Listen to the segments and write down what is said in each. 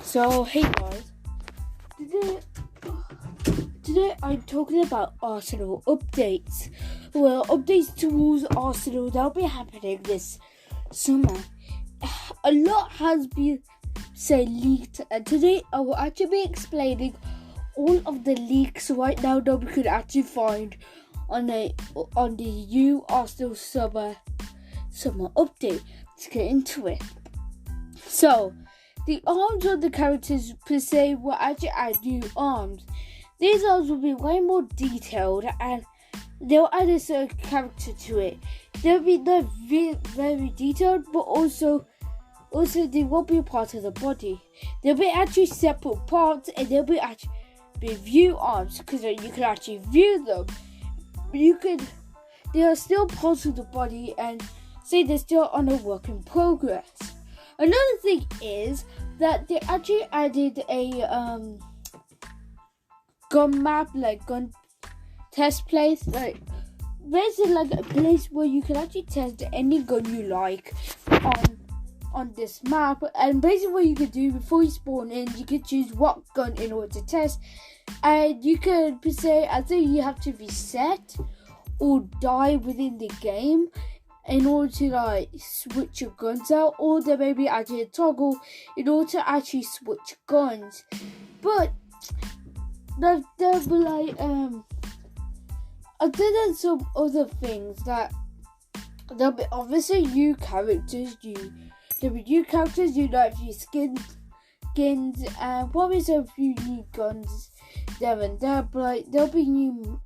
So hey guys, today today I'm talking about Arsenal updates. Well, updates towards Arsenal that'll be happening this summer. A lot has been leaked, and today I will actually be explaining all of the leaks right now that we could actually find on the new Arsenal summer update. Let's get into it. So, the arms of the characters per se will actually add new arms. These arms will be way more detailed and they'll add a certain character to it. They'll be very detailed, but also they won't be a part of the body. They'll be actually separate parts, and they'll be actually view arms because you can actually view them. They are still parts of the body, and say they're still on a work in progress. Another thing is that they actually added a gun map, like gun test place, like basically like a place where you can actually test any gun you like on this map. And basically what you could do before you spawn in, you could choose what gun in order to test, and you could say either you have to reset or die within the game in order to like switch your guns out, or there may be actually a toggle in order to actually switch guns. But there'll be like other than some other things, that there'll be obviously new characters, there'll be new characters, a few skins, and probably a few new guns there and there, but like, there'll be new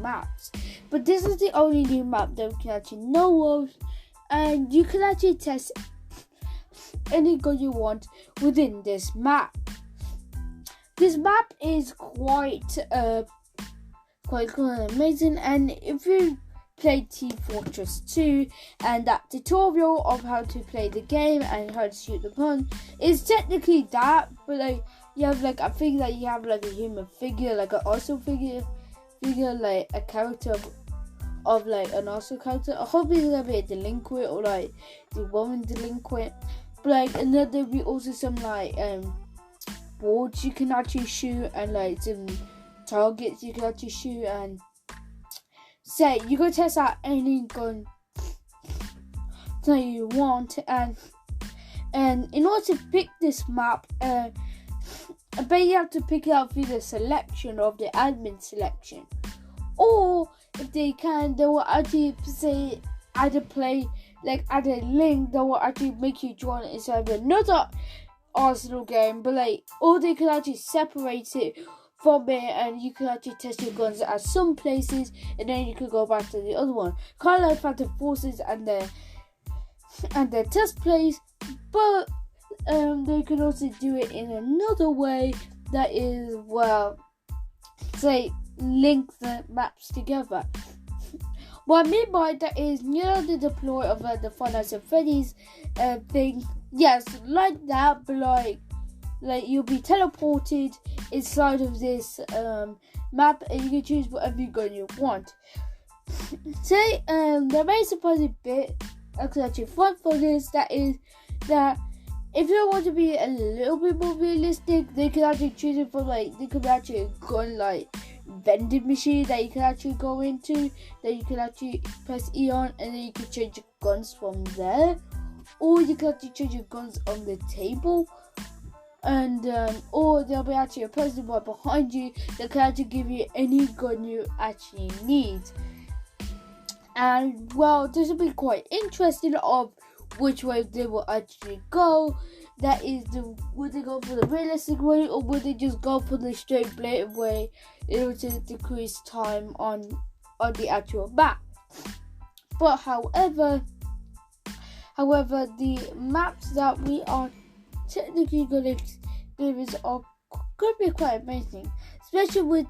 maps. But this is the only new map that we can actually know of, and you can actually test any gun you want within this map. This map is quite cool and amazing, and if you played Team Fortress 2 and that tutorial of how to play the game and how to shoot the gun, is technically that, but like you have like, I think that you have like a human figure, like an Arsenal figure, like a character of like an Arsenal character. I hope it's gonna be a delinquent or like the woman delinquent. But like, and then there'll be also some like boards you can actually shoot, and like some targets you can actually shoot, and say you go test out any gun that you want, and in order to pick this map, I bet you have to pick it out through the selection of the admin selection, or if they can, they will actually say add a link that will actually make you join inside of another Arsenal game, but like, or they could actually separate it from it, and you can actually test your guns at some places, and then you could go back to the other one, kind of like Phantom Forces and their test place. But they can also do it in another way, that is, well, say link the maps together. What I mean by that is, the deploy of the Five Nights at Freddy's thing. Yes, like that, but like you'll be teleported inside of this map, and you can choose whatever gun you want. Say the very surprising bit, actually fun for this, that is that if you want to be a little bit more realistic, they can actually choose it from like, they could be actually a gun like vending machine that you can actually go into, that you can actually press E on, and then you can change your guns from there, or you can actually change your guns on the table, and or there'll be actually a person right behind you that can actually give you any gun you actually need. And well, this will be quite interesting of which way they will actually go. That is, would they go for the realistic way, or would they just go for the straight blatant way in order to decrease time on the actual map? But however, the maps that we are technically going to experience are going to be quite amazing, especially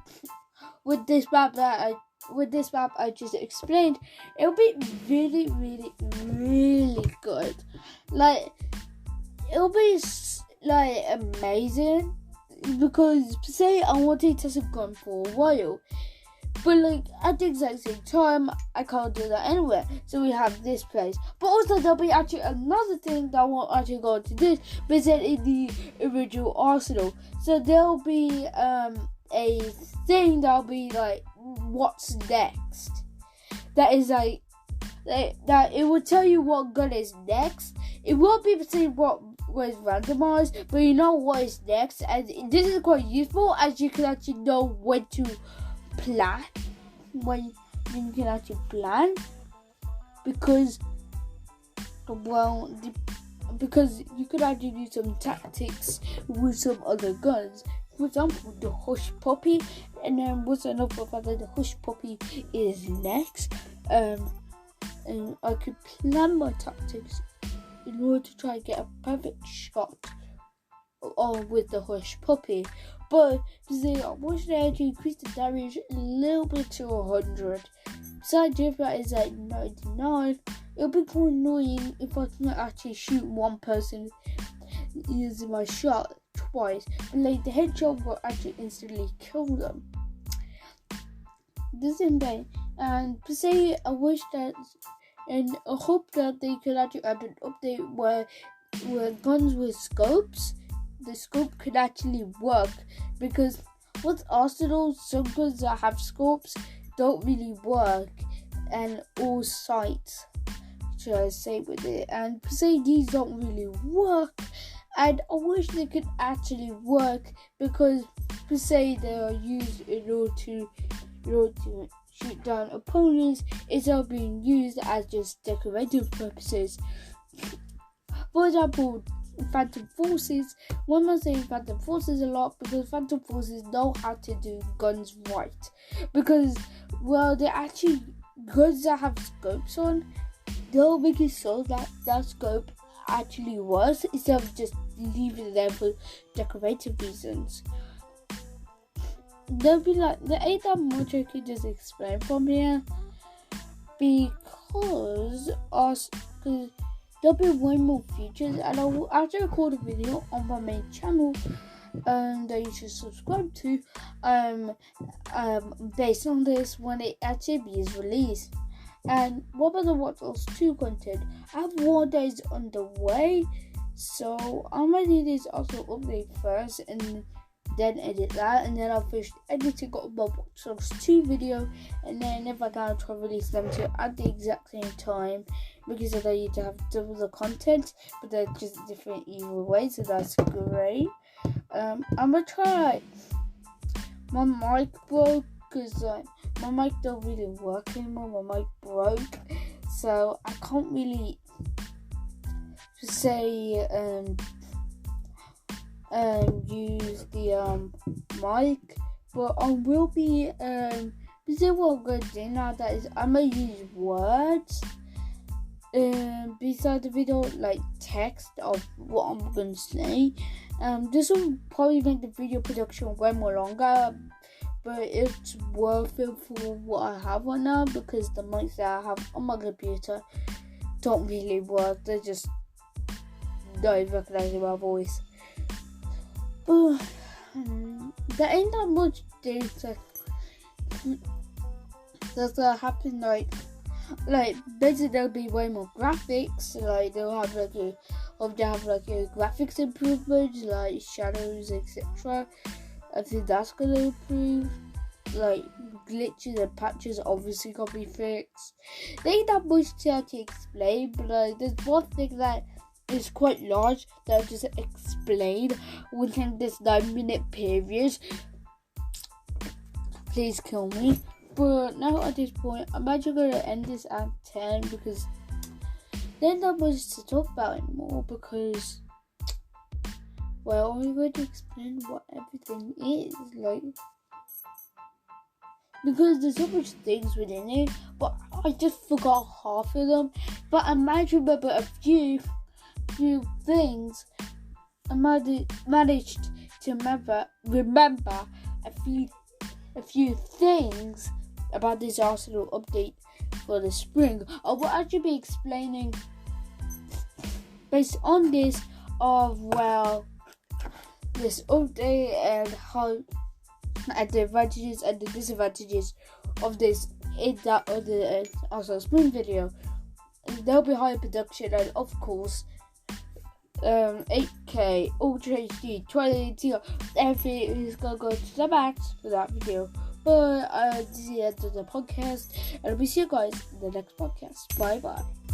with this map I just explained. It'll be really, really, really good. Like, it'll be like amazing, because say I want to test a gun for a while, But like at the exact same time, I can't do that anywhere. So we have this place. But also there'll be actually another thing that won't actually go into this, but it's in the original Arsenal. So there'll be a thing that'll be like, what's next? That is like that it will tell you what gun is next. It won't be able to say what was randomized, but you know what is next, and this is quite useful as you can actually know when to plan, when you can actually plan, because because you could actually do some tactics with some other guns. For example, the Hush Puppy, and then what's another fact that the Hush Puppy is next, and I could plan my tactics in order to try and get a perfect shot with the Hush Puppy. But I wish they had to increase the damage a little bit to 100. Besides, if that is like 99, it'll be quite annoying if I can actually shoot one person using my shot twice, but like the headshot will actually instantly kill them. This is insane. And per se, I wish that, and I hope that they could actually add an update where guns with scopes, the scope could actually work, because with Arsenal, some guns that have scopes don't really work, and all sights, should I say, with it, and per se these don't really work, and I wish they could actually work, because per se they are used in order to shoot down opponents instead of being used as just decorative purposes. For example, Phantom Forces. Why am I saying Phantom Forces a lot? Because Phantom Forces know how to do guns right. Because, well, they're actually guns that have scopes on. They'll make it so that that scope actually works instead of just leaving it there for decorative reasons. They'll be like, there ain't that much I could just explain from here, because there'll be way more features, and I will actually record a video on my main channel that you should subscribe to based on this when it actually is released. And what about the Watch Dogs 2 content? I have more days on the way, so I'm gonna do this also update first and then edit that, and then I'll finish editing up my Watch Dogs 2 video, and then if I can, I'll try to release them two at the exact same time, because I don't need to have double the content, but they're just different either way, so that's great. I'm gonna try, my mic broke, because my mic don't really work anymore, my mic broke, so I can't really say use the mic, but I will be this is what I'm going to do now, that is I'm going to use words beside the video, like text of what I'm going to say. This will probably make the video production way more longer, but it's worth it for what I have right now, because the mics that I have on my computer don't really work. They just don't recognize my voice. But there ain't that much data that's gonna happen. Like basically there'll be way more graphics. Like they'll have like a graphics improvement, like shadows, etc. I think that's gonna improve. Like glitches and patches obviously gonna be fixed. There ain't that much to actually explain, but there's one thing that is quite large that I'll just explain within this 9-minute period. Please kill me. But now at this point, I'm actually going to end this at 10, because there's not much to talk about anymore, because, well, I'm going to explain what everything is, like, because there's so much things within it, but I just forgot half of them, but I might remember a few things. I managed to remember a few things about this Arsenal update for the spring. I will actually be explaining based on this this update and how, and the advantages and the disadvantages of this in that other also spoon video. There'll be higher production and of course 8K Ultra HD 2080. Everything is gonna go to the max for that video. But this is the end of the podcast, and we'll see you guys in the next podcast. Bye bye.